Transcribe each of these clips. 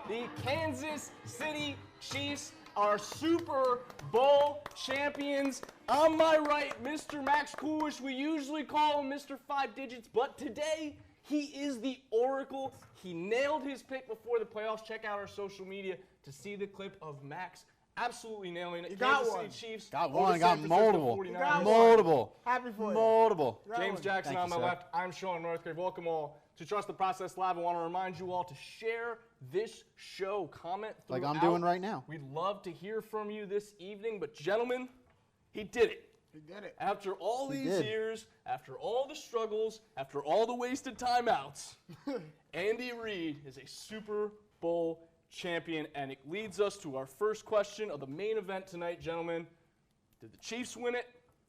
The Kansas City Chiefs are Super Bowl champions. On my right, Mr. Max Coolish. We usually call him Mr. Five Digits, but today he is the Oracle. He nailed his pick before the playoffs. Check out our social media to see the clip of Max absolutely nailing it. You got Kansas one. City Chiefs. Got one. Got multiple. You got Multiple. Happy for you. Multiple. James Jackson Thank on my you, sir. left. I'm Sean Northgrave. Welcome all to Trust the Process Live. I want to remind you all to share this show. Comment throughout. Like I'm doing right now. We'd love to hear from you this evening. But gentlemen, he did it. He did it. After all He these did. years, after all the struggles, after all the wasted timeouts, Andy Reid is a Super Bowl champion, and it leads us to our first question of the main event tonight, gentlemen. Did the Chiefs win it,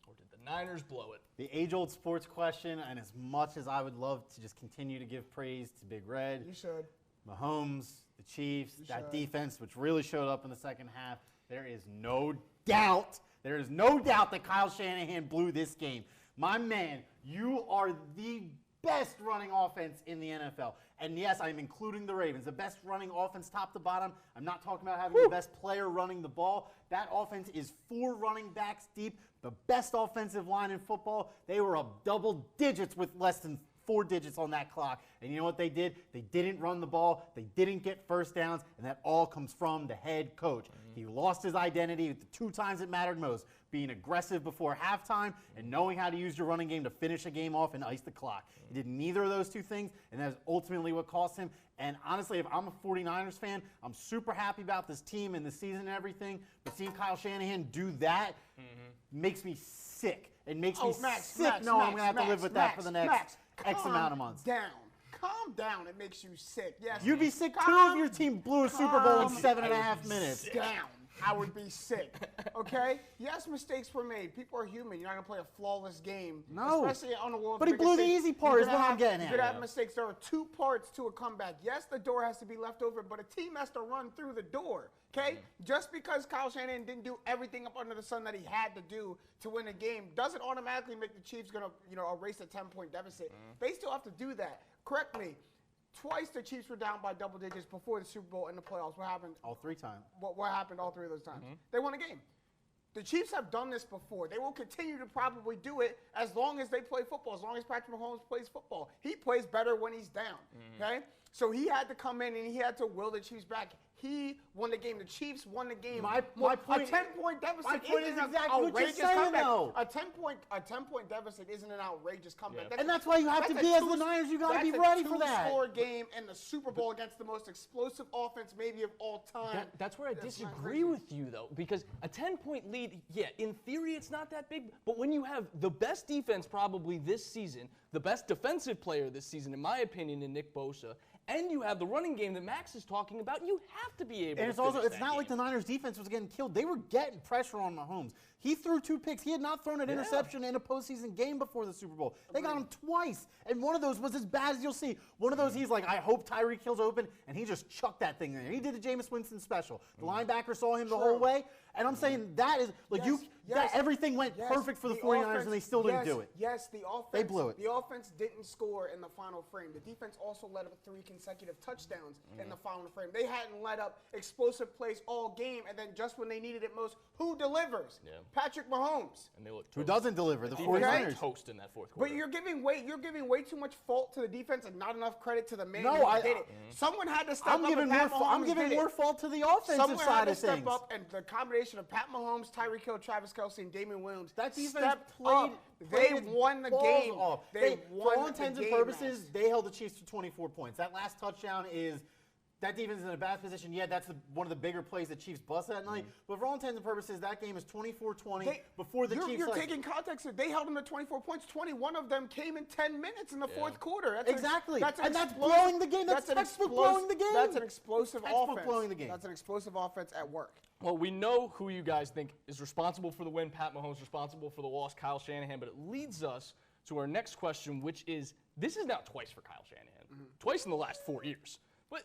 or did the Niners blow it? The age-old sports question, and as much as I would love to just continue to give praise to Big Red, You should. Mahomes, the Chiefs, that should. defense, which really showed up in the second half, there is no doubt that Kyle Shanahan blew this game. My man, you are the best running offense in the NFL. And yes, I'm including the Ravens. The best running offense top to bottom. I'm not talking about having the best player running the ball. That offense is 4 running backs deep. The best offensive line in football. They were up double digits with less than 4 digits on that clock. And you know what they did? They didn't run the ball. They didn't get first downs. And that all comes from the head coach. He lost his identity at the 2 times it mattered most. Being aggressive before halftime and knowing how to use your running game to finish a game off and ice the clock. He did neither of those 2 things, and that is ultimately what cost him. And honestly, if I'm a 49ers fan, I'm super happy about this team and the season and everything, but seeing Kyle Shanahan do that makes me sick. It makes me sick knowing I'm going to have to live with that for the next X amount of months. Calm down. It makes you sick. Yes. You'd be sick too if your team blew a Super Bowl in 7.5 minutes. Down. I would be sick. Okay? Yes, mistakes were made. People are human. You're not going to play a flawless game. No. Especially on the world's But he biggest blew the stage. easy part is You're what gonna I'm getting at. You're going to have mistakes. There are 2 parts to a comeback. Yes, the door has to be left over, but a team has to run through the door. Okay? Just because Kyle Shanahan didn't do everything up under the sun that he had to do to win a game doesn't automatically make the Chiefs going to, erase a 10-point deficit. They still have to do that. Correct me. Twice the Chiefs were down by double digits before the Super Bowl and the playoffs. What happened? All 3 times. What happened all 3 of those times? They won a game. The Chiefs have done this before. They will continue to probably do it as long as they play football, as long as Patrick Mahomes plays football. He plays better when he's down, okay? So he had to come in and he had to will the Chiefs back. He won the game. The Chiefs won the game. My point, a 10-point deficit my point isn't is an exactly what you're outrageous saying, comeback. though. A 10-point deficit isn't an outrageous comeback. Yeah. And that's why you have to be, as the Niners, you got to be ready for that. That's a 2-score game in the Super Bowl against the most explosive offense maybe of all time. That's where I That's not disagree crazy. with you, though, because a 10-point lead, yeah, in theory it's not that big, but when you have the best defense probably this season, the best defensive player this season, in my opinion, in Nick Bosa, and you have the running game that Max is talking about, you have to be able And to it's not like the Niners defense was getting killed. They were getting pressure on Mahomes. He threw 2 picks. He had not thrown an interception in a postseason game before the Super Bowl. They got him twice, and one of those was as bad as you'll see. One of those, he's like, I hope Tyreek Hill's open, and he just chucked that thing in there. He did the Jameis Winston special. The linebacker saw him the whole way, and I'm saying that is, like, everything went perfect for the 49ers, and they still didn't do it. Yes, the offense. They blew it. The offense didn't score in the final frame. The defense also let up 3 consecutive touchdowns in the final frame. They hadn't let up explosive plays all game, and then just when they needed it most, who delivers? Yeah. Patrick Mahomes. And they look Who toast. doesn't deliver? The Defense 49ers. looked toast in that fourth quarter. But you're giving way too much fault to the defense and not enough credit to the man No, who did it. Someone had to step up. I'm giving more fault to the offensive Someone side had to of step things. up, and the combination of Pat Mahomes, Tyreek Hill, Travis Kelce, and Damon Williams That defense stepped played. up. They its won the balls game. off. They won for all the intents and game, purposes, Max. they held the Chiefs to 24 points. That last touchdown is. That defense is in a bad position. Yeah, that's one of the bigger plays the Chiefs busted that night. But for all intents and purposes, that game is 24-20 before the Chiefs. You're taking context. They held them to 24 points. 21 of them came in 10 minutes in the fourth quarter. That's Exactly. That's blowing the game. That's textbook blowing the game. That's an explosive Textbook offense. blowing the game. That's an explosive offense at work. Well, we know who you guys think is responsible for the win. Pat Mahomes responsible for the loss. Kyle Shanahan. But it leads us to our next question, which is, this is now twice for Kyle Shanahan. Twice in the last 4 years. But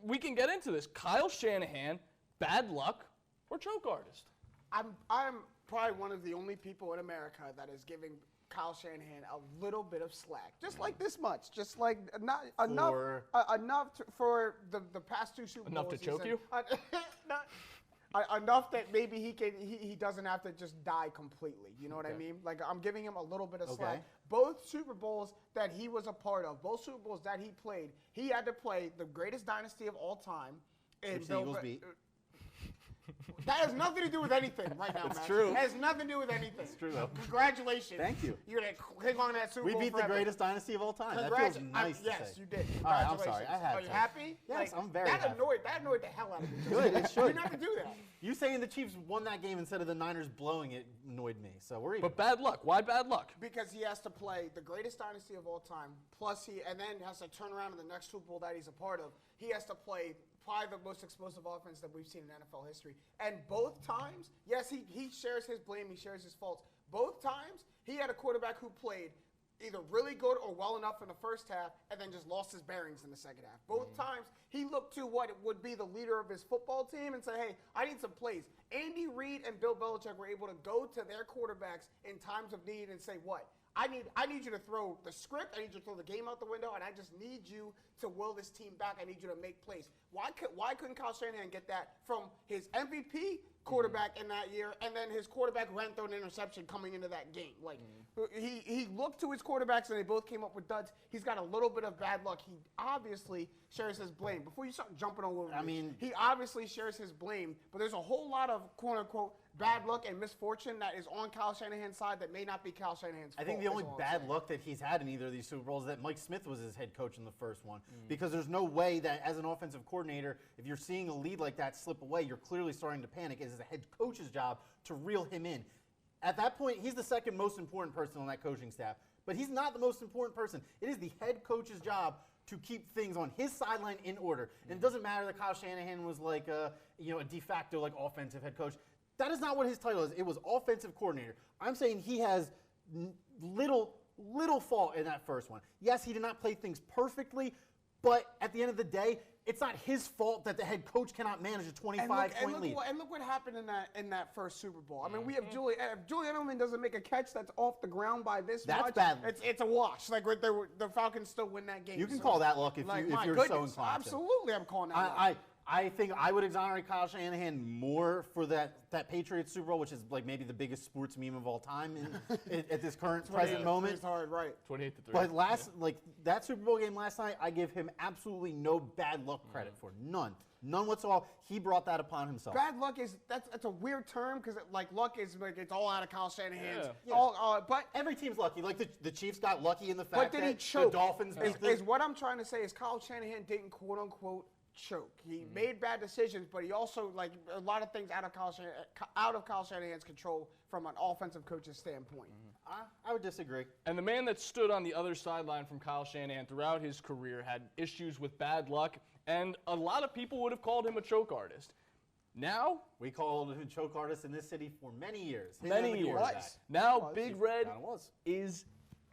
we can get into this. Kyle Shanahan, bad luck, or choke artist? I'm probably one of the only people in America that is giving Kyle Shanahan a little bit of slack, just like this much, just like not enough for the past 2 Super Bowls. Enough to choke you? Enough that maybe he doesn't have to just die completely. You know what I mean? Like, I'm giving him a little bit of slack. Both Super Bowls that he was a part of, both Super Bowls that he played, he had to play the greatest dynasty of all time. Which the Eagles beat. That has nothing to do with anything right now, It's man. true. It has nothing to do with anything. It's true, though. Congratulations. Thank you. You're going to hang on to that Super Bowl We beat forever. the greatest dynasty of all time. That feels nice to yes, say. you did. All right, I'm Congratulations. sorry. I had Are you to. happy? Yes, I'm very that happy. That annoyed the hell out of me. Good, it should. You didn't have to do that. You saying the Chiefs won that game instead of the Niners blowing it annoyed me. So we're even. But bad luck. Why bad luck? Because he has to play the greatest dynasty of all time, and then has to turn around in the next Super Bowl that he's a part of. He has to play probably the most explosive offense that we've seen in NFL history. And both times, yes, he shares his blame, he shares his faults. Both times, he had a quarterback who played either really good or well enough in the first half and then just lost his bearings in the second half. Both times, he looked to what would be the leader of his football team and say, hey, I need some plays. Andy Reid and Bill Belichick were able to go to their quarterbacks in times of need and say, what? I need you to throw the script. I need you to throw the game out the window, and I just need you to will this team back. I need you to make plays. Why couldn't Kyle Shanahan get that from his MVP quarterback in that year, and then his quarterback who hadn't thrown an interception coming into that game? Like he looked to his quarterbacks, and they both came up with duds. He's got a little bit of bad luck. He obviously shares his blame. Before you start jumping all over he obviously shares his blame, but there's a whole lot of quote unquote bad luck and misfortune that is on Kyle Shanahan's side that may not be Kyle Shanahan's fault. I think the only bad luck that he's had in either of these Super Bowls is that Mike Smith was his head coach in the first one. Because there's no way that as an offensive coordinator, if you're seeing a lead like that slip away, you're clearly starting to panic. It is a head coach's job to reel him in. At that point, he's the second most important person on that coaching staff. But he's not the most important person. It is the head coach's job to keep things on his sideline in order. And it doesn't matter that Kyle Shanahan was like a de facto like offensive head coach. That is not what his title is. It was offensive coordinator. I'm saying he has little fault in that first one. Yes, he did not play things perfectly, but at the end of the day, it's not his fault that the head coach cannot manage a 25-point lead. And look what happened in that first Super Bowl. I mean, we have Julian. If Julian Edelman doesn't make a catch that's off the ground by this much, bad. It's a wash. Like the Falcons still win that game. You can call that luck if you're so inclined. Absolutely, I'm calling that luck. I think I would exonerate Kyle Shanahan more for that Patriots Super Bowl, which is like maybe the biggest sports meme of all time at this present moment. It's hard, right? 28-3. But that Super Bowl game last night, I give him absolutely no bad luck credit for. None whatsoever. He brought that upon himself. Bad luck that's a weird term because luck is like it's all out of Kyle Shanahan's. Yeah. But every team's lucky. Like the Chiefs got lucky in the fact did he that choke? the Dolphins is what I'm trying to say is Kyle Shanahan didn't quote unquote choke. He made bad decisions, but he also like a lot of things out of Kyle Shanahan's control from an offensive coach's standpoint. I would disagree. And the man that stood on the other sideline from Kyle Shanahan throughout his career had issues with bad luck, and a lot of people would have called him a choke artist. Now, we called him a choke artist in this city for many years. Now, Big Red is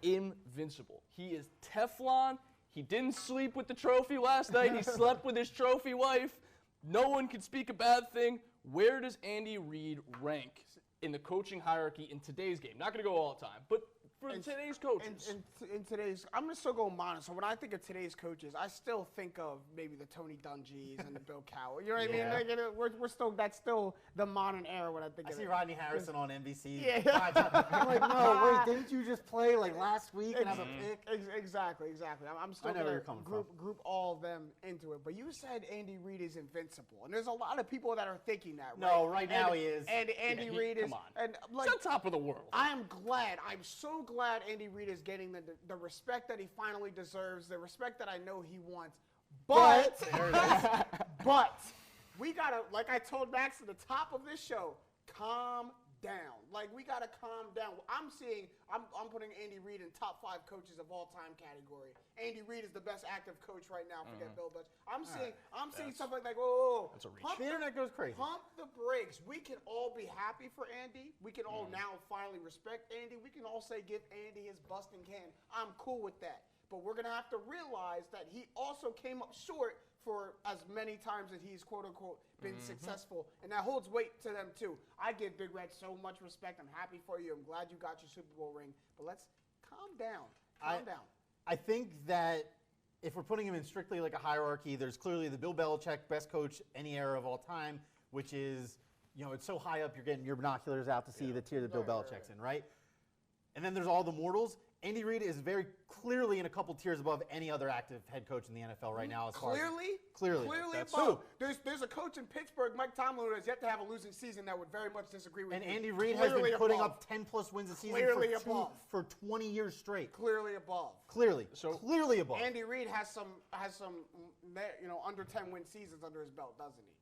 invincible. He is Teflon. He didn't sleep with the trophy last night. He slept with his trophy wife. No one can speak a bad thing. Where does Andy Reid rank in the coaching hierarchy in today's game? Not going to go all the time, but for today's coaches. In today's, I'm going to still go modern. So when I think of today's coaches, I still think of maybe the Tony Dungy's and the Bill Cowher. You know what I mean? Like, that's still the modern era when I think of it. I see Rodney Harrison on NBC. Yeah. I'm like, no, wait, didn't you just play like last week and have a pick? Exactly. I'm still going to group all of them into it. But you said Andy Reid is invincible. And there's a lot of people that are thinking that, right? No, right now he is. And Andy Reid is. Come on. And, he's on top of the world. I'm so glad Andy Reid is getting the respect that he finally deserves, the respect that I know he wants. But we gotta, like I told Max at the top of this show, calm down. Like we gotta calm down. I'm putting Andy Reid in top 5 coaches of all time category. Andy Reid is the best active coach right now. Forget Bill Belichick. I'm seeing stuff like whoa. That's a reach. The internet goes crazy. Pump the brakes. We can all be happy for Andy. We can all now finally respect Andy. We can all say give Andy his busting can. I'm cool with that. But we're going to have to realize that he also came up short for as many times that he's quote unquote been successful, and that holds weight to them too. I give Big Red so much respect. I'm happy for you. I'm glad you got your Super Bowl ring, but let's calm down. Calm down. I think that if we're putting him in strictly like a hierarchy, there's clearly the Bill Belichick, best coach any era of all time, which is, it's so high up you're getting your binoculars out to see the tier that Bill Belichick's in, right? And then there's all the mortals. Andy Reid is very clearly in a couple tiers above any other active head coach in the NFL right now. Clearly above. There's a coach in Pittsburgh, Mike Tomlin, who has yet to have a losing season that would very much disagree with you. And Andy Reid has been putting up 10-plus wins a season for 20 years straight. Clearly above. Clearly above. Andy Reid has some under 10-win seasons under his belt, doesn't he?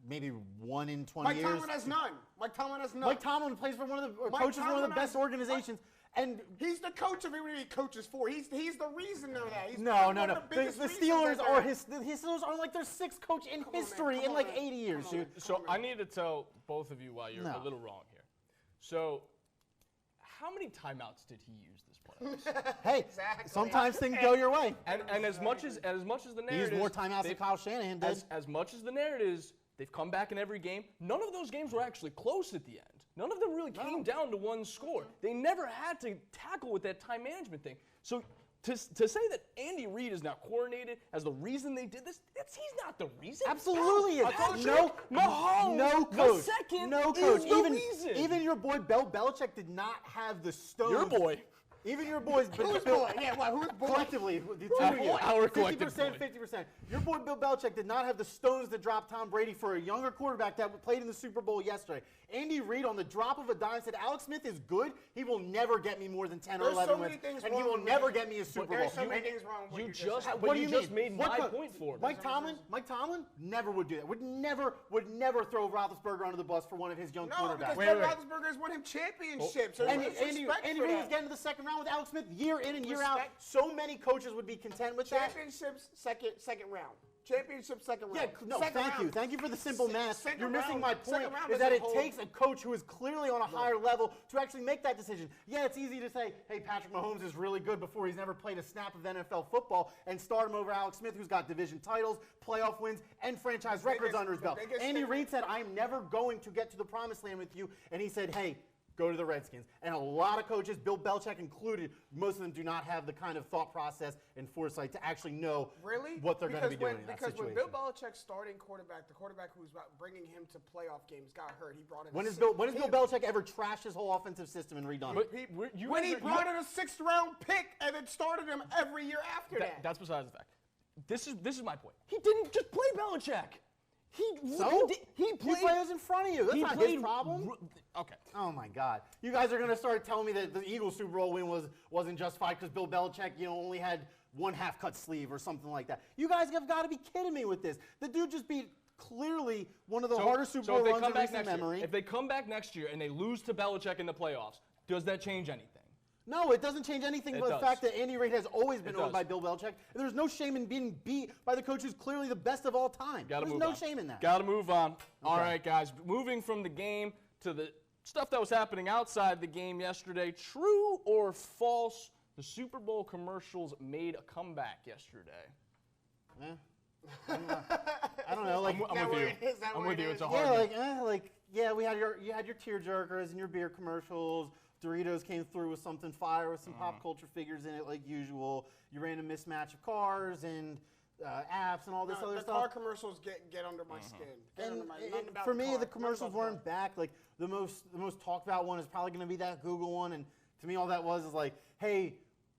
Maybe 1 in 20 years. Mike Tomlin has none. Mike Tomlin plays for one of the coaches for one of the best organizations. And he's the coach of everybody he coaches for. He's the reason they're that. No. The Steelers are his Steelers are like their 6th coach in history in like 80 years, dude. So I need to tell both of you why you're a little wrong here. So, how many timeouts did he use this playoffs? Hey, sometimes things go your way. And as much as the narrative, he used more timeouts than Kyle Shanahan did. As much as the narrative is, they've come back in every game. None of those games were actually close at the end. None of them really came down to one score. They never had to tackle with that time management thing. So to say that Andy Reid is now coordinated as the reason they did this, he's not the reason. Absolutely. Mahomes, no coach. The second no coach. is the reason. Even your boy Bill Belichick did not have the stones. Your boy. Even your boys, who's boy? Yeah, who's boy? Collectively, our collective 50%, 50%. Your boy Bill Belichick did not have the stones to drop Tom Brady for a younger quarterback that played in the Super Bowl yesterday. Andy Reid, on the drop of a dime, said, Alex Smith is good. He will never get me more than 10 or 11 wins, and he will never get me a Super Bowl. There's so many things wrong with what you just made my point for. Mike Tomlin never would do that. Would never throw Roethlisberger under the bus for one of his young quarterbacks. Because Roethlisberger has won him championships. Andy Reid is getting to the second round with Alex Smith year in and year out. So many coaches would be content with that. Championships, second round. Championship, second round. Yeah, no, thank you. Thank you for the simple math. You're missing my point, round is that it takes a coach who is clearly on a higher level to actually make that decision. Yeah, it's easy to say, hey, Patrick Mahomes is really good before he's never played a snap of NFL football and start him over Alex Smith, who's got division titles, playoff wins, and franchise records under his belt. Andy Reid said, I'm never going to get to the promised land with you, and he said, hey, go to the Redskins. And a lot of coaches, Bill Belichick included, most of them do not have the kind of thought process and foresight to actually know what they're going to be doing in that situation. Because when Bill Belichick's starting quarterback, the quarterback who's bringing him to playoff games got hurt. He brought in when has Bill Belichick ever trashed his whole offensive system and redone it? When he brought in a 6th-round pick and then started him every year after that. That's besides the fact. This is my point. He didn't just play Belichick. He plays in front of you. That's not his problem. Okay. Oh my God! You guys are gonna start telling me that the Eagles Super Bowl win wasn't justified because Bill Belichick, only had one half-cut sleeve or something like that. You guys have got to be kidding me with this. The dude just beat clearly one of the hardest Super Bowl runs in recent memory. If they come back next year and they lose to Belichick in the playoffs, does that change anything? No, it doesn't change anything but the fact that Andy Reid has always been owned by Bill Belichick. And there's no shame in being beat by the coach who's clearly the best of all time. There's no shame in that. Got to move on. Okay. All right, guys. Moving from the game to the stuff that was happening outside the game yesterday. True or false, the Super Bowl commercials made a comeback yesterday? I don't know. I'm with you. I'm with you. It's a hard one. You had your tearjerkers and your beer commercials. Doritos came through with something fire with some pop culture figures in it like usual. You ran a mismatch of cars and apps and all this other stuff. The car commercials get under my skin. For me, the commercials weren't back. Like the most talked about one is probably going to be that Google one. And to me, all that was is like, hey,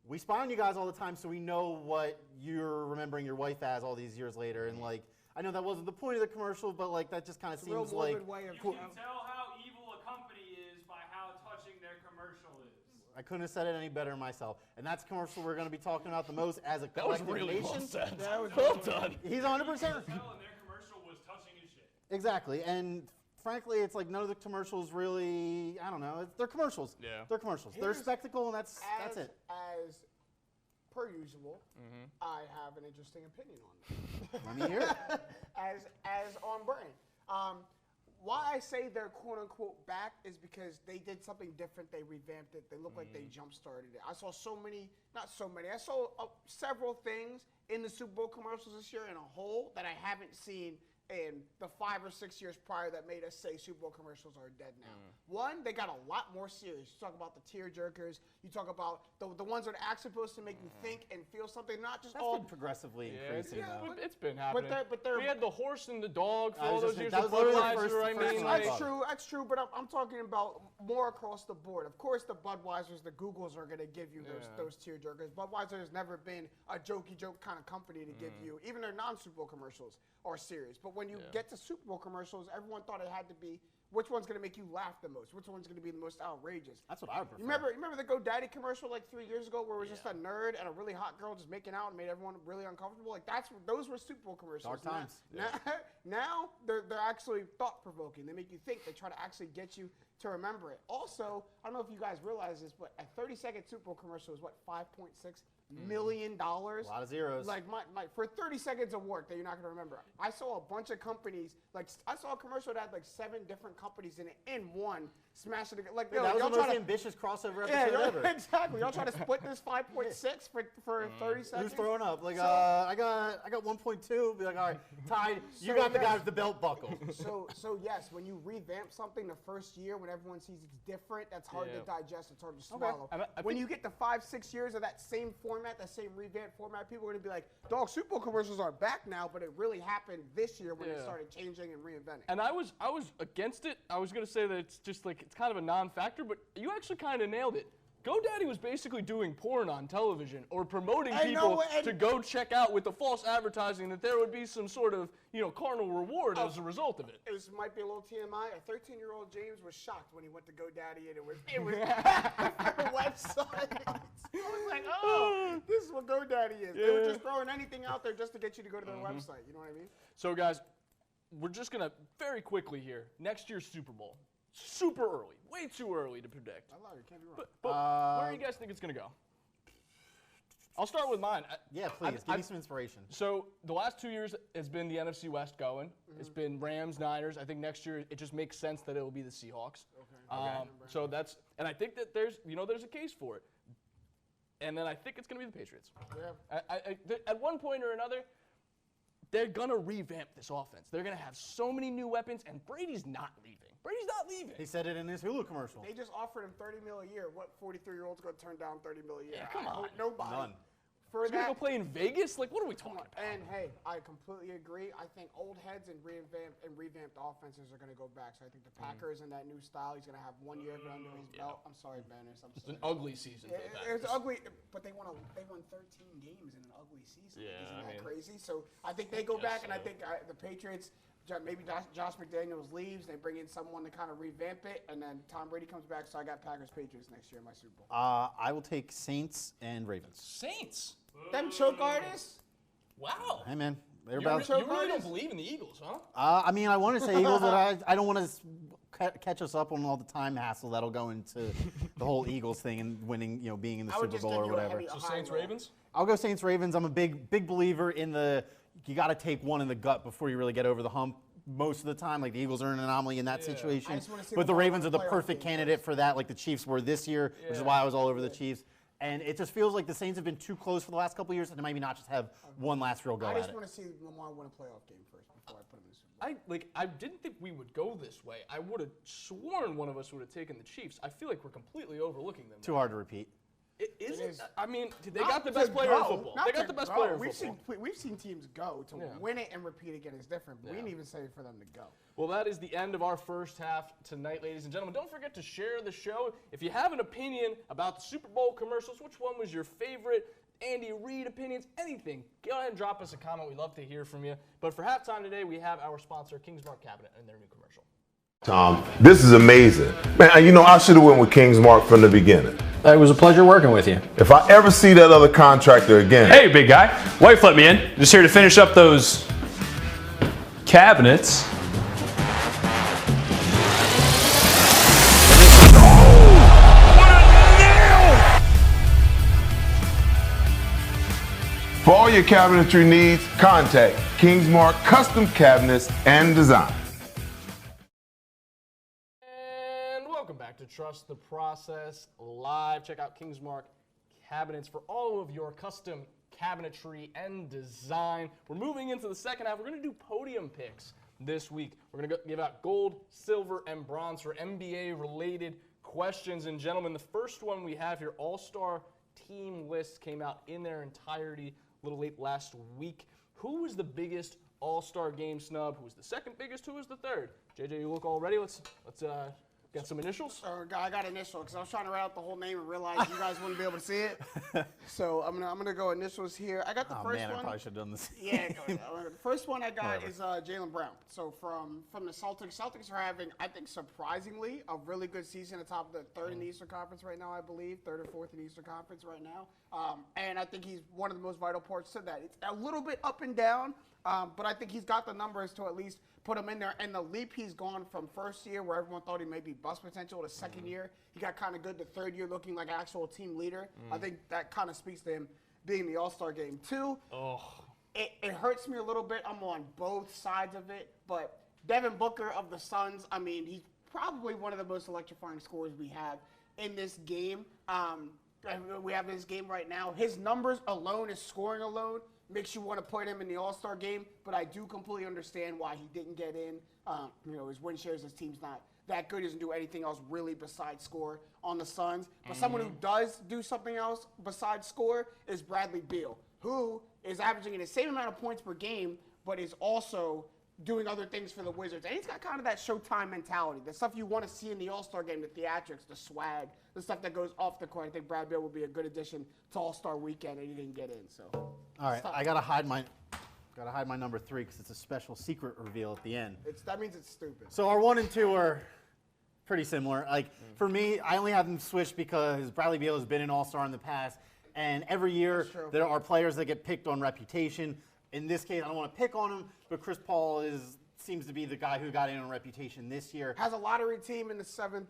we spy on you guys all the time, so we know what you're remembering your wife as all these years later. And like, I know that wasn't the point of the commercial, but like that just kind of seems like. You can tell how evil a company is by how touching their commercial is. I couldn't have said it any better myself. And that's the commercial we're going to be talking about the most as a collective nation. That was really well said. Well done. He's 100%. And their commercial was touching his shit. Exactly. And frankly, it's like none of the commercials really, I don't know, they're commercials. Yeah. They're commercials. They're a spectacle, and that's it. As per usual, I have an interesting opinion on that. Let me hear it. as on brand. Why I say they're quote unquote back is because they did something different. They revamped it. They look like they jump started it. I saw I saw several things in the Super Bowl commercials this year in a whole that I haven't seen in the 5 or 6 years prior that made us say Super Bowl commercials are dead now. One, they got a lot more serious. You talk about the tear jerkers. You talk about the ones that are actually supposed to make you think and feel something, not just That's all. been progressively increasing. though. It's been happening. But they're we had the horse and the dog for I all was those just years. saying, Of that was literally Budweiser, the I first mean, one. like, That's true, but I'm talking about more across the board. Of course, the Budweisers, the Googles are going to give you those tear jerkers. Budweiser has never been a jokey joke kind of company to give you, even their non-Super Bowl commercials are serious. But when you get to Super Bowl commercials, everyone thought it had to be which one's going to make you laugh the most, which one's going to be the most outrageous. That's what I would prefer. You remember the GoDaddy commercial like 3 years ago where it was just a nerd and a really hot girl just making out and made everyone really uncomfortable? Like those were Super Bowl commercials. Dark times. Now they're actually thought-provoking. They make you think. They try to actually get you to remember it. Also, I don't know if you guys realize this, but a 30-second Super Bowl commercial is what, $5.6 million? A lot of zeros. Like for 30 seconds of work that you're not going to remember. I saw a bunch of companies, like I saw a commercial that had like 7 different companies in it in one, smashing it. Like, that was the most ambitious crossover episode ever. Exactly. Y'all trying to split this 5.6 for 30 seconds? Who's throwing up? Like, I got 1.2. Be like, all right, Ty, you got the guy with the belt buckle. So yes, when you revamp something the first year, when everyone sees it's different, that's hard to digest. It's hard to swallow. When you get to 5-6 years of that same format, that same revamped format, people are gonna be like, "Dog, Super Bowl commercials are back now," but it really happened this year when it started changing and reinventing. And I was against it. I was gonna say that it's just like it's kind of a non-factor, but you actually kind of nailed it. GoDaddy was basically doing porn on television or promoting people to go check out with the false advertising that there would be some sort of, carnal reward as a result of it. It might be a little TMI. A 13-year-old James was shocked when he went to GoDaddy and it was their website. I was like, oh, this is what GoDaddy is. They were just throwing anything out there just to get you to go to their website. You know what I mean? So, guys, we're just going to very quickly here. Next year's Super Bowl. Super early. Way too early to predict. I love it. Can't be wrong. But where do you guys think it's going to go? I'll start with mine. Yeah, please. Give me some inspiration. So the last 2 years has been the NFC West going. It's been Rams, Niners. I think next year it just makes sense that it will be the Seahawks. So that's, and I think that there's a case for it. And then I think it's going to be the Patriots. Yeah. At one point or another, they're going to revamp this offense. They're going to have so many new weapons, and Brady's not leaving. Brady's not leaving. He said it in his Hulu commercial. They just offered him $30 million a year. What 43-year-old's going to turn down $30 million a year? Yeah, come on. Nobody. None. For He's going to go play in Vegas? Like, what are we talking about? And hey, I completely agree. I think old heads and revamped offenses are going to go back. So I think the Packers and that new style, he's going to have 1 year of it under his belt. I'm sorry, Banners. It's an ugly season for the Packers. It's ugly, but they won 13 games in an ugly season. Yeah, Isn't that crazy? So I think they go back, and I think the Patriots. Maybe Josh McDaniels leaves. They bring in someone to kind of revamp it, and then Tom Brady comes back. So I got Packers-Patriots next year in my Super Bowl. I will take Saints and Ravens. Saints? Them choke artists? Wow. Hey, man. They're You about. really don't believe in the Eagles, huh? I mean, I want to say Eagles, but I don't want to catch us up on all the time hassle that'll go into the whole Eagles thing and winning, being in the Super Bowl or whatever. So Saints, Ravens? I'll go Saints, Ravens. I'm a big believer in you got to take one in the gut before you really get over the hump. Most of the time, like the Eagles are an anomaly in that situation, but the Ravens are the perfect candidate for that, like the Chiefs were this year, which is why I was all over the Chiefs. And it just feels like the Saints have been too close for the last couple of years, and maybe not just have one last real go at it. I just want to see Lamar win a playoff game first before I put him in the Super Bowl. I didn't think we would go this way. I would have sworn one of us would have taken the Chiefs. I feel like we're completely overlooking them. Too hard to repeat. Is it? I mean, they got the best player in football. They got the best player in football. We've seen teams go. To win it and repeat again is different, but we didn't even say for them to go. Well, that is the end of our first half tonight, ladies and gentlemen. Don't forget to share the show. If you have an opinion about the Super Bowl commercials, which one was your favorite? Andy Reid opinions, anything, go ahead and drop us a comment. We'd love to hear from you. But for halftime today, we have our sponsor, Kingsmark Cabinet, and their new commercial. Tom, this is amazing. Man, I should have went with Kingsmark from the beginning. It was a pleasure working with you. If I ever see that other contractor again. Hey, big guy. Wife let me in. Just here to finish up those cabinets. For all your cabinetry needs, contact Kingsmark Custom Cabinets and Design. trust the process live. Check out Kingsmark Cabinets for all of your custom cabinetry and design. We're moving into the second half. We're going to do podium picks this week. We're going to give out gold, silver, and bronze for NBA-related questions. And gentlemen, the first one we have here, All-Star team list came out in their entirety a little late last week. Who was the biggest All-Star game snub? Who was the second biggest? Who was the third? JJ, you look all ready. Let's get some initials. I got initial because I was trying to write out the whole name and realized you guys wouldn't be able to see it. So I'm gonna go initials here. I got the first one. I probably should have done this. Yeah, go ahead. The first one I got is Jaylen Brown. So from the Celtics are having, I think, surprisingly, a really good season atop the third in the Eastern Conference right now, I believe. Third or fourth in the Eastern Conference right now. And I think he's one of the most vital parts to that. It's a little bit up and down, but I think he's got the numbers to at least put him in there. And the leap he's gone from first year, where everyone thought he may be bust potential, to second year, he got kind of good. The third year, looking like an actual team leader. I think that kind of speaks to him being the All-Star game. Two, it hurts me a little bit. I'm on both sides of it. But Devin Booker of the Suns, I mean, he's probably one of the most electrifying scorers we have in this game. We have this game right now. His numbers alone, his scoring alone, makes you want to put him in the All-Star game, but I do completely understand why he didn't get in. His win shares, his team's not that good. He doesn't do anything else really besides score on the Suns. But someone who does do something else besides score is Bradley Beal, who is averaging the same amount of points per game, but is also doing other things for the Wizards. And he's got kind of that Showtime mentality, the stuff you want to see in the All-Star game, the theatrics, the swag, the stuff that goes off the court. I think Brad Beal would be a good addition to All-Star weekend, and he didn't get in. So, all right, I gotta hide my number 3 because it's a special secret reveal at the end. That means it's stupid. So our 1 and 2 are pretty similar. Like for me, I only have them switched because Bradley Beal has been an All-Star in the past, and every year there are players that get picked on reputation. In this case, I don't want to pick on him, but Chris Paul seems to be the guy who got in on reputation this year. Has a lottery team in the seventh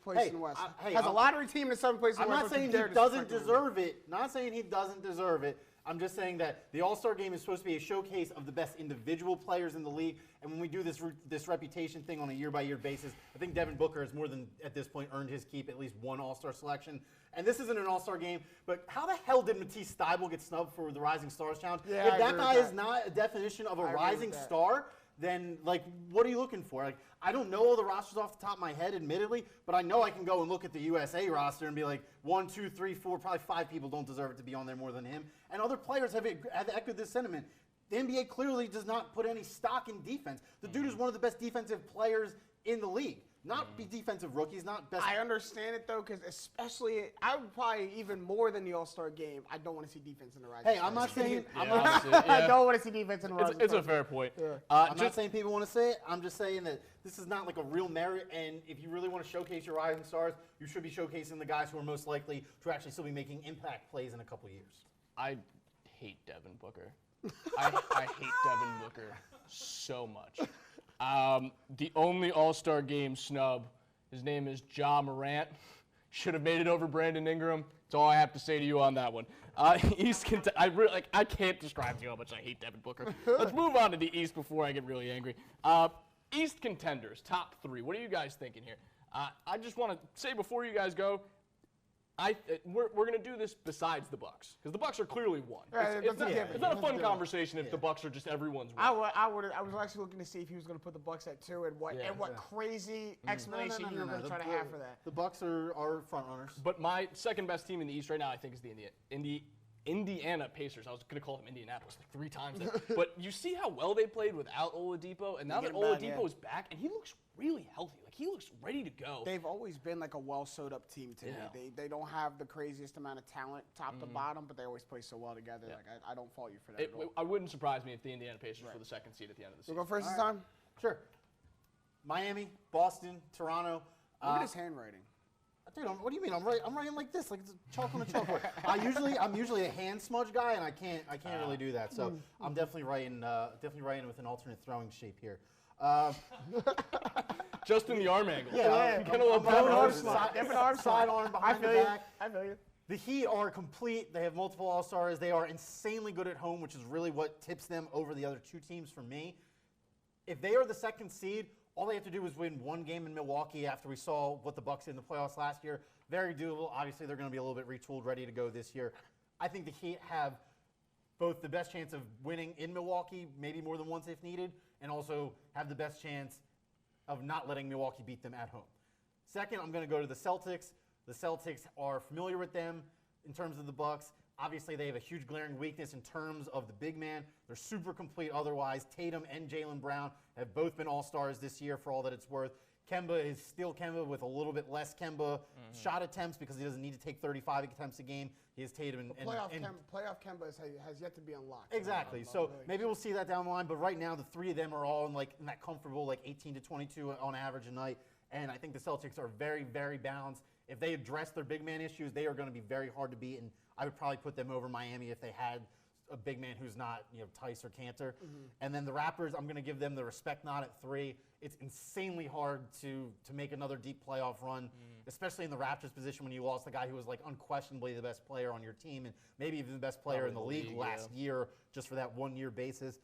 place in the West. Has a lottery team in the 7th place in the West. I'm not saying he doesn't deserve it. Not saying he doesn't deserve it. I'm just saying that the All-Star game is supposed to be a showcase of the best individual players in the league. And when we do this reputation thing on a year-by-year basis, I think Devin Booker has more than, at this point, earned his keep at least one All-Star selection. And this isn't an All-Star game, but how the hell did Matisse Thybulle get snubbed for the Rising Stars Challenge? Yeah, if that guy is not a definition of a rising star, then, like, what are you looking for? Like, I don't know all the rosters off the top of my head, admittedly, but I know I can go and look at the USA roster and be like, 1, 2, 3, 4, probably 5 people don't deserve it to be on there more than him. And other players have echoed this sentiment. The NBA clearly does not put any stock in defense. The dude is one of the best defensive players in the league. Not be defensive rookies, not best. I understand it, though, because especially, I would probably even more than the All-Star game, I don't want to see defense in the Rising Stars. I'm not saying. I don't want to see defense in the Rising Stars. It's a fair point. Yeah. I'm not saying people want to say it. I'm just saying that this is not like a real merit, and if you really want to showcase your Rising Stars, you should be showcasing the guys who are most likely to actually still be making impact plays in a couple years. I hate Devin Booker. I hate Devin Booker so much. The only All-Star game snub, his name is Ja Morant. Should have made it over Brandon Ingram. That's all I have to say to you on that one. I can't describe to you how much I hate Devin Booker. Let's move on to the East before I get really angry. East contenders, top 3. What are you guys thinking here? I just want to say before you guys go, we're going to do this besides the Bucks, because the Bucks are clearly one. It's not a fun conversation if the Bucks are just everyone's one. I was actually looking to see if he was going to put the Bucks at 2 and what crazy explanation you were going to try to have for that. The Bucks are front runners. But my second best team in the East right now, I think, is the Indiana Pacers. I was going to call them Indianapolis like 3 times there. But you see how well they played without Oladipo, and now that Oladipo is back, and he looks really healthy. Like, he looks ready to go. They've always been like a well-sewed-up team to me. They don't have the craziest amount of talent top to bottom, but they always play so well together. Yeah. Like, I don't fault you for that at all. I wouldn't surprise me if the Indiana Pacers were the second seed at the end of the season. We'll go first this time? Sure. Miami, Boston, Toronto. Look at his handwriting. Dude, what do you mean? I'm writing like this, like it's chalk on a chalkboard. I'm usually a hand smudge guy, and I can't really do that. So I'm definitely writing with an alternate throwing shape here. Just in the arm angle. Yeah, Different arm sidearm behind the back. I feel you. The Heat are complete. They have multiple All-Stars. They are insanely good at home, which is really what tips them over the other 2 teams for me. If they are the second seed, All they have to do is win one game in Milwaukee after we saw what the Bucks did in the playoffs last year. Very doable. Obviously, they're going to be a little bit retooled, ready to go this year. I think the Heat have both the best chance of winning in Milwaukee, maybe more than once if needed, and also have the best chance of not letting Milwaukee beat them at home. Second, I'm going to go to the Celtics. The Celtics are familiar with them in terms of the Bucks. Obviously, they have a huge glaring weakness in terms of the big man. They're super complete otherwise. Tatum and Jaylen Brown have both been all-stars this year for all that it's worth. Kemba is still Kemba with a little bit less Kemba shot attempts because he doesn't need to take 35 attempts a game. He has Tatum and playoff Kemba has yet to be unlocked. Exactly. So maybe we'll see that down the line. But right now, the three of them are all in that comfortable 18 to 22 on average a night. And I think the Celtics are very, very balanced. If they address their big man issues, they are going to be very hard to beat. And I would probably put them over Miami if they had a big man who's not, Tice or Cantor. And then the Raptors, I'm going to give them the respect nod at 3. It's insanely hard to make another deep playoff run, especially in the Raptors position when you lost the guy who was unquestionably the best player on your team and maybe even the best player in the league last year just for that 1 year basis.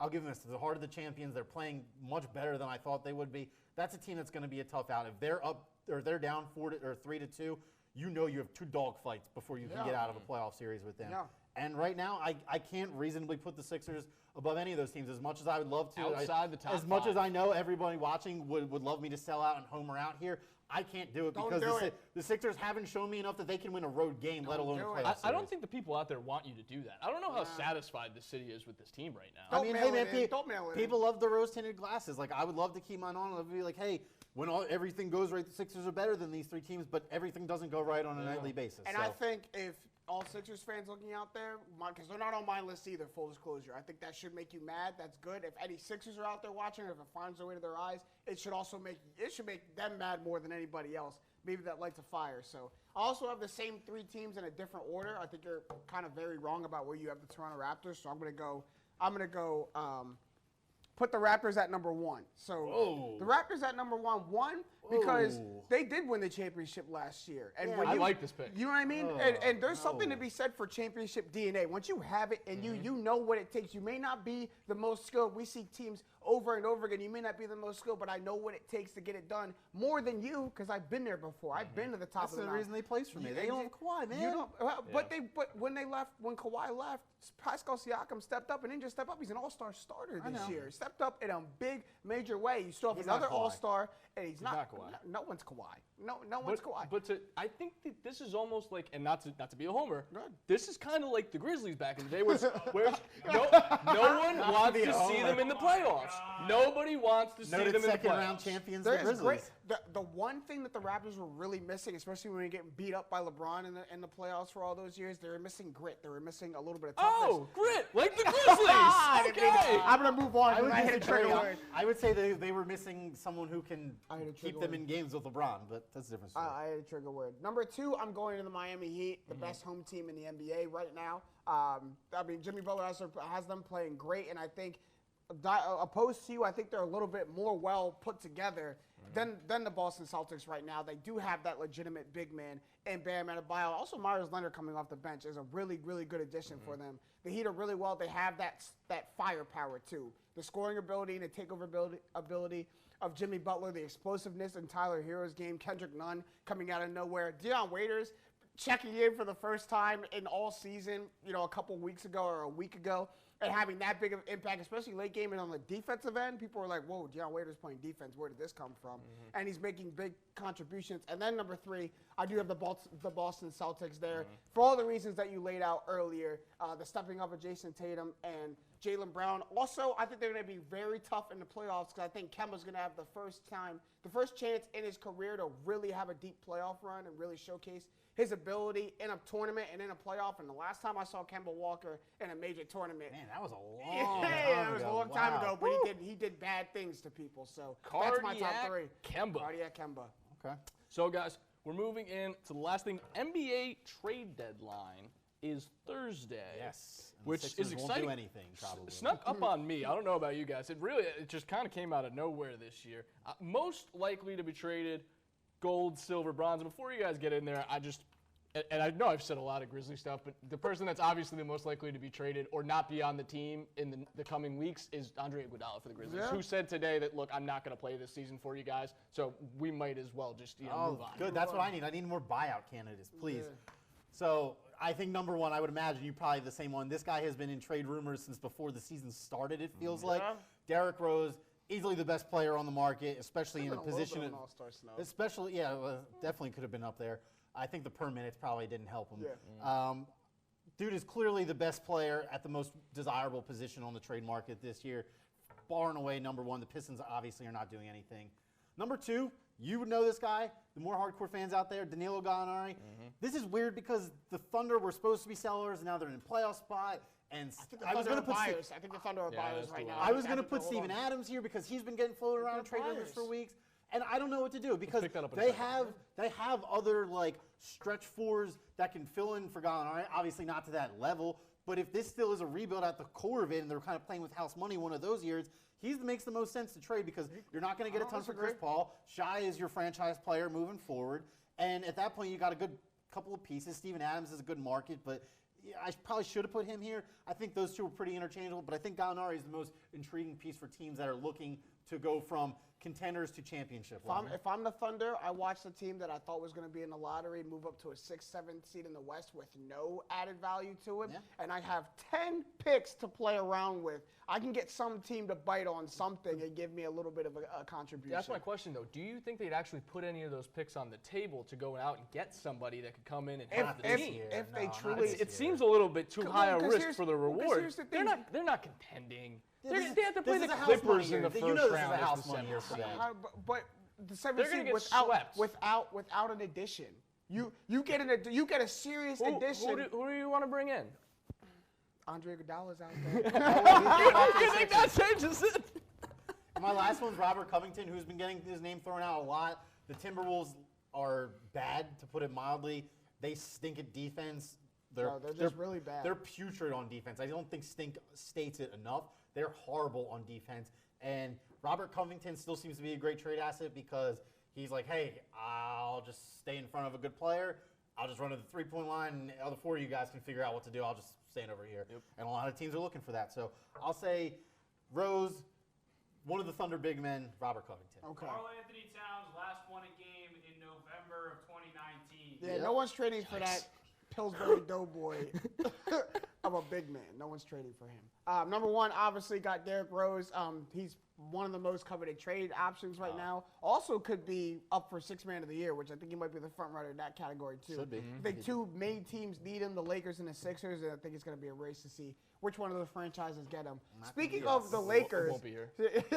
I'll give them this. The heart of the champions. They're playing much better than I thought they would be. That's a team that's going to be a tough out. If they're up or they're down 3-2, you have 2 dog fights before you can get out of a playoff series with them. Yeah. And right now, I can't reasonably put the Sixers above any of those teams as much as I would love to. Outside the top As much 5. as I know everybody watching would love me to sell out and homer out here, I can't do it because the Sixers haven't shown me enough that they can win a road game, let alone a playoff series. I don't think the people out there want you to do that. I don't know how satisfied the city is with this team right now. Don't mail it in. Don't mail it in. People love the rose-tinted glasses. I would love to keep mine on. I'd be like, hey, when everything goes right, the Sixers are better than these 3 teams, but everything doesn't go right on a nightly basis. And I think if all Sixers fans looking out there, because they're not on my list either, full disclosure, I think that should make you mad. That's good. If any Sixers are out there watching, or if it finds their way to their eyes, it should make them mad more than anybody else. Maybe that lights a fire. So I also have the same 3 teams in a different order. I think you're kind of very wrong about where you have the Toronto Raptors. So I'm gonna go put the Raptors at number 1. So the Raptors at number 1 because they did win the championship last year. And when I like this pick. You know what I mean? And there's something to be said for championship DNA. Once you have it and you know what it takes, you may not be the most skilled. We see teams over and over again. You may not be the most skilled, but I know what it takes to get it done more than you because I've been there before. I've been to the top That's of the the mountain. reason they placed for me. They don't have Kawhi, man. You don't, but when Kawhi left, Pascal Siakam stepped up and didn't just step up. He's an all-star starter this year. He stepped up in a big, major way. You still have another all-star, and he's not Kawhi. No one's Kawhi. No one's Kawhi. But I think that this is almost like, and not to be a homer, Good. this is kind of like the Grizzlies back in the day, where no one wants to see them in the playoffs. Nobody wants to see them in the playoffs. second-round champions, the There is Grizzlies. great. The one thing that the Raptors were really missing, especially when we get beat up by LeBron in the playoffs for all those years, they were missing grit. They were missing a little bit of toughness. Oh, grit, like the Grizzlies. Okay. I'm gonna move on. I hit a trigger word. I would say they were missing someone who can keep them in games with LeBron, but that's a different story. I had a trigger word. Number 2, I'm going to the Miami Heat, the best home team in the NBA right now. Jimmy Butler has them playing great, and I think opposed to you, I think they're a little bit more well put together than the Boston Celtics right now. They do have that legitimate big man and Bam Adebayo. Also, Myers Leonard coming off the bench is a really, really good addition for them. The Heat are really well. They have that firepower too. The scoring ability and the takeover ability of Jimmy Butler, the explosiveness in Tyler Hero's game, Kendrick Nunn coming out of nowhere, Deion Waiters checking in for the first time in all season, a couple weeks ago or a week ago, and having that big of an impact, especially late game and on the defensive end. People were like, whoa, Deion Waiters playing defense. Where did this come from? And he's making big contributions. And then number 3, I do have the Boston Celtics there for all the reasons that you laid out earlier, the stepping up of Jason Tatum and Jaylen Brown. Also, I think they're going to be very tough in the playoffs because I think Kemba's going to have the first chance in his career to really have a deep playoff run and really showcase his ability in a tournament and in a playoff. And the last time I saw Kemba Walker in a major tournament, Man, that was a long time ago. that was a long time ago, but he did bad things to people. So that's my top 3. Kemba. Cardiac Kemba. Okay. So, guys, we're moving in to the last thing. NBA trade deadline is Thursday. Yes. And Which the Sixers is won't exciting. do anything, probably. Snuck up on me. I don't know about you guys. It just kind of came out of nowhere this year. Most likely to be traded, gold, silver, bronze. And before you guys get in there, and I know I've said a lot of Grizzly stuff, but the person that's obviously the most likely to be traded or not be on the team in the coming weeks is Andre Iguodala for the Grizzlies, who said today that, look, I'm not going to play this season for you guys, so we might as well just move on. Good. That's what I need. I need more buyout candidates, please. Yeah. So I think number one, I would imagine you probably the same one. This guy has been in trade rumors since before the season started, it feels like. Derrick Rose, easily the best player on the market, especially in a position of all-star snub. Especially, definitely could have been up there. I think the per minutes probably didn't help him. Yeah. Dude is clearly the best player at the most desirable position on the trade market this year. Far and away, number one. The Pistons obviously are not doing anything. Number two, you would know this guy. The more hardcore fans out there, Danilo Gallinari. This is weird because the Thunder were supposed to be sellers, and now they're in a playoff spot. And I was going to put buyers. I think the Thunder are buyers right now. I was going to put Steven Adams here because he's been getting floated around in trade rumors for weeks. And I don't know what to do because they have other like stretch fours that can fill in for Gallinari. Obviously not to that level, but if this still is a rebuild at the core of it and they're kind of playing with house money one of those years, he makes the most sense to trade because you're not going to get a ton for Chris Paul. Shai is your franchise player moving forward, and at that point you got a good couple of pieces. Steven Adams is a good market, but I probably should have put him here. I think those two are pretty interchangeable, but I think Gallinari is the most intriguing piece for teams that are looking to go from contenders to championship. If I'm the Thunder, I watched a team that I thought was going to be in the lottery move up to a 6th, 7th seed in the West with no added value to it, and I have 10 picks to play around with. I can get some team to bite on something and give me a little bit of a contribution. That's my question, though. Do you think they'd actually put any of those picks on the table to go out and get somebody that could come in and help the team? If they truly, it seems a little bit too high a risk for the reward. They're not contending. They have to play the Clippers in the first round. House money here for them. But the 7th seed without an addition, you get a serious addition. Who do you want to bring in? Andre Iguodala's out there. You think that changes it? My last one's Robert Covington, who's been getting his name thrown out a lot. The Timberwolves are bad, to put it mildly. They stink at defense. They're just really bad. They're putrid on defense. I don't think stink states it enough. They're horrible on defense. And Robert Covington still seems to be a great trade asset because he's like, hey, I'll just stay in front of a good player. I'll just run to the three-point line, and the other four of you guys can figure out what to do. I'll just stand over here. Yep. And a lot of teams are looking for that. So I'll say Rose, one of the Thunder big men, Robert Covington. Okay. Karl Anthony Towns last won a game in November of 2019. Yeah, no one's trading for that Pillsbury Doughboy of a big man. No one's trading for him. Number one, obviously, got Derrick Rose. He's one of the most coveted trade options right now. Also could be up for 6th man of the year, which I think he might be the front runner in that category too. Should be. I think two main teams need him, the Lakers and the Sixers, and I think it's going to be a race to see which one of the franchises get him. Speaking of the Lakers, won't be here. No, it's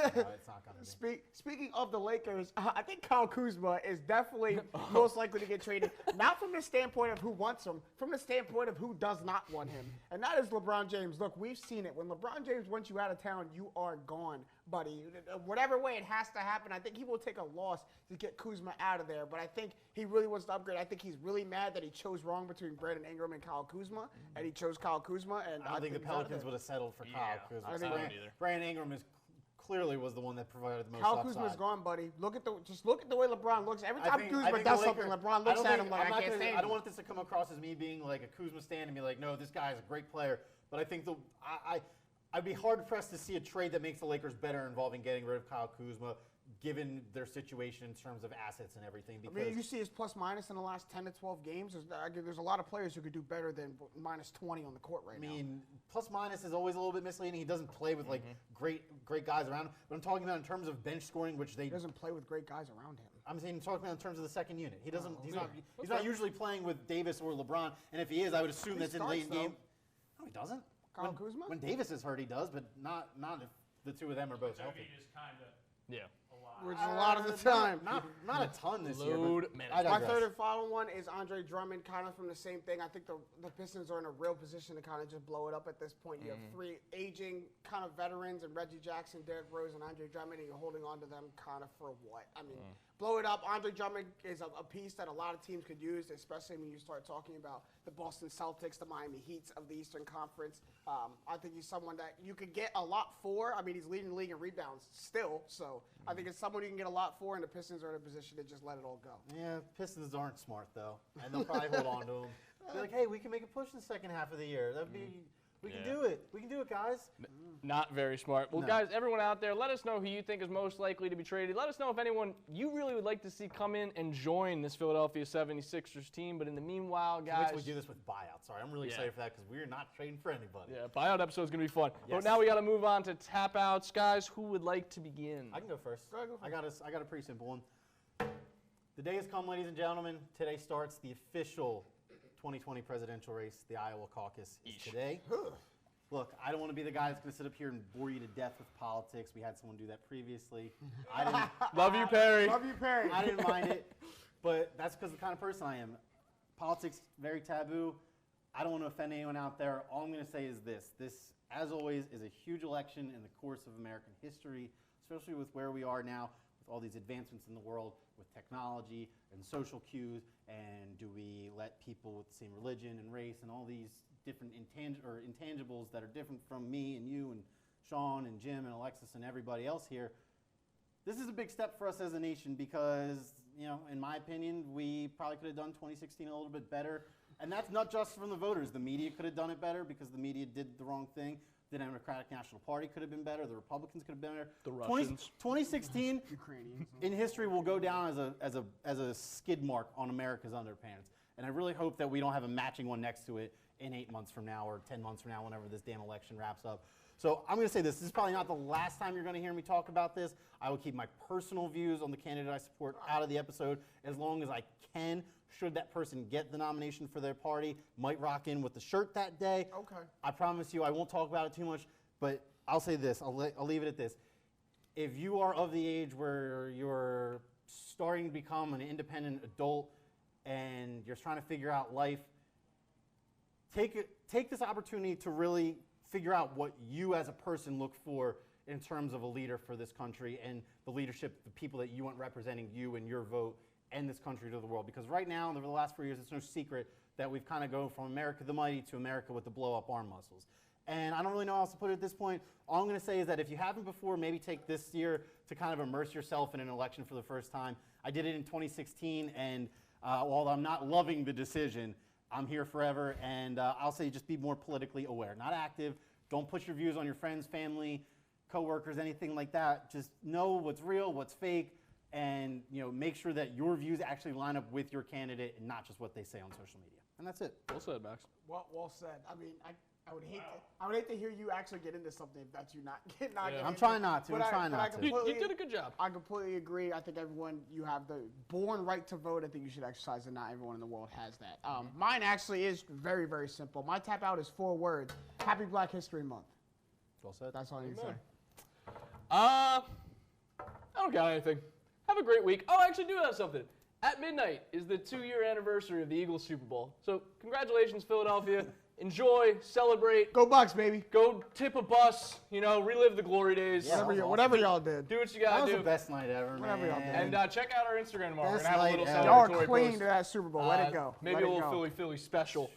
not going to be. Speaking of the Lakers, I think Kyle Kuzma is definitely most likely to get traded, not from the standpoint of who wants him, from the standpoint of who does not want him, and that is LeBron James. Look, we've seen it. When LeBron James wants you out of town, you are gone, buddy. Whatever way it has to happen, I think he will take a loss to get Kuzma out of there, but I think he really wants to upgrade. I think he's really mad that he chose wrong between Brandon Ingram and Kyle Kuzma, and he chose Kyle Kuzma. And I don't think the Pelicans would have settled for Kyle Kuzma. I don't either. Brandon Ingram clearly was the one that provided the most Kyle upside. Kuzma's gone, buddy. Look at the way LeBron looks. Every time Kuzma does something, LeBron looks at him like, I can't stand him. I don't want this to come across as me being like a Kuzma stan and be like, no, this guy is a great player. But I think I'd be hard pressed to see a trade that makes the Lakers better involving getting rid of Kyle Kuzma, given their situation in terms of assets and everything. Because I mean, you see his plus-minus in the last 10 to 12 games. There's a lot of players who could do better than minus 20 on the court right now. I mean, plus-minus is always a little bit misleading. He doesn't play with like great guys around him. But I'm talking about in terms of bench scoring, which he doesn't play with great guys around him. I'm talking about in terms of the second unit. He doesn't. He's not usually playing with Davis or LeBron. And if he is, I would assume that's in late game. No, he doesn't. Kyle Kuzma? When Davis is hurt, he does, but not if the two of them are both healthy. Is kind of Which is a lot of the time. Not a ton this year. My third and final one is Andre Drummond, kind of from the same thing. I think the Pistons are in a real position to kind of just blow it up at this point. You have three aging kind of veterans and Reggie Jackson, Derrick Rose, and Andre Drummond, and you're holding on to them kind of for what? I mean, blow it up. Andre Drummond is a piece that a lot of teams could use, especially when you start talking about the Boston Celtics, the Miami Heats of the Eastern Conference. I think he's someone that you could get a lot for. I mean, he's leading the league in rebounds still, so I think it's someone someone you can get a lot for, and the Pistons are in a position to just let it all go. Yeah, Pistons aren't smart, though. And they'll probably hold on to him. Be like, hey, we can make a push in the second half of the year. That'd be, we can do it. We can do it, guys. Not very smart. Well, No. guys, everyone out there, let us know who you think is most likely to be traded. Let us know if anyone you really would like to see come in and join this Philadelphia 76ers team. But in the meanwhile, Wait guys. till we do this with buyouts. Sorry, I'm really excited for that because we're not trading for anybody. Yeah, buyout episode is going to be fun. Yes. But now we got to move on to tap outs. Guys, who would like to begin? I can go first. Go ahead, go I got a pretty simple one. The day has come, ladies and gentlemen. Today starts the official 2020 presidential race. The Iowa caucus is today. Look, I don't want to be the guy that's going to sit up here and bore you to death with politics. We had someone do that previously. I didn't. Love you, Perry. Love you, Perry. I didn't mind it, but that's because of the kind of person I am. Politics, very taboo. I don't want to offend anyone out there. All I'm going to say is this. This, as always, is a huge election in the course of American history, especially with where we are now, with all these advancements in the world, with technology and social cues, and do we let people with the same religion and race and all these different intangibles that are different from me and you and Sean and Jim and Alexis and everybody else here. This is a big step for us as a nation because, you know, in my opinion, we probably could have done 2016 a little bit better. And that's not just from the voters. The media could have done it better because the media did the wrong thing. The Democratic National Party could have been better. The Republicans could have been better. The Russians. 2016 Ukrainians. in history will go down as a skid mark on America's underpants. And I really hope that we don't have a matching one next to it in 8 months from now or 10 months from now, whenever this damn election wraps up. So I'm going to say this. This is probably not the last time you're going to hear me talk about this. I will keep my personal views on the candidate I support out of the episode as long as I can. Should that person get the nomination for their party, might rock in with the shirt that day. Okay. I promise you I won't talk about it too much, but I'll say this. I'll leave it at this. If you are of the age where you're starting to become an independent adult and you're trying to figure out life, take this opportunity to really figure out what you as a person look for in terms of a leader for this country and the leadership, the people that you want representing you and your vote and this country to the world. Because right now, over the last 4 years, it's no secret that we've kind of gone from America the Mighty to America with the blow-up arm muscles. And I don't really know how else to put it at this point. All I'm going to say is that if you haven't before, maybe take this year to kind of immerse yourself in an election for the first time. I did it in 2016, and while I'm not loving the decision, I'm here forever, and I'll say just be more politically aware. Not active. Don't push your views on your friends, family, coworkers, anything like that. Just know what's real, what's fake, and make sure that your views actually line up with your candidate and not just what they say on social media. And that's it. Well said, Max. Well said. I mean, I would hate to hear you actually get into something if that's you not getting I'm into. trying not to. But I'm trying not to. You did a good job. I completely agree. I think everyone, you have the born right to vote. I think you should exercise it. Not everyone in the world has that. Mine actually is very, very simple. My tap out is 4 words. Happy Black History Month. Well said. That's all I need to say. I don't got anything. Have a great week. Oh, I actually do have something. At midnight is the 2-year anniversary of the Eagles Super Bowl. So congratulations, Philadelphia. Enjoy, celebrate. Go Bucks, baby. Go tip a bus, relive the glory days. Yeah. Whatever y'all did. Do what you That gotta was do. the best night ever, Whatever y'all man. did. And check out our Instagram tomorrow. We're Best gonna have a night little ever. Y'all are celebratory clean post. to that Super Bowl. Let it go. Maybe Let a it little go. Philly special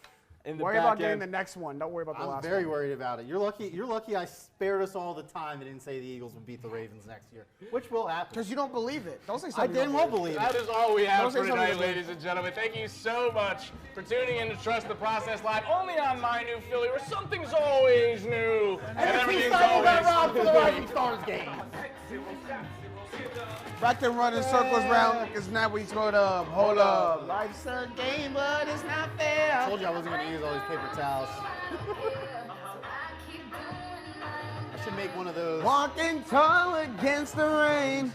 in the Worry back about getting end. the next one. Don't worry about the I'm last very one. worried about it. You're lucky I spared us all the time and didn't say the Eagles would beat the Ravens next year, which will happen. Because you don't believe it. Don't say I something. damn well believe That it. is all we have Don't say for something tonight, like ladies and gentlemen. Thank you so much for tuning in to Trust the Process Live, only on MyNEWPhilly, where something's always new and everything's always Rob for the Rising Stars game. Back to running circles round, because now we scored up. Hold up. Life's a game, but it's not fair. I told you I wasn't going to use all these paper towels. I should make one of those. Walking tall against the rain.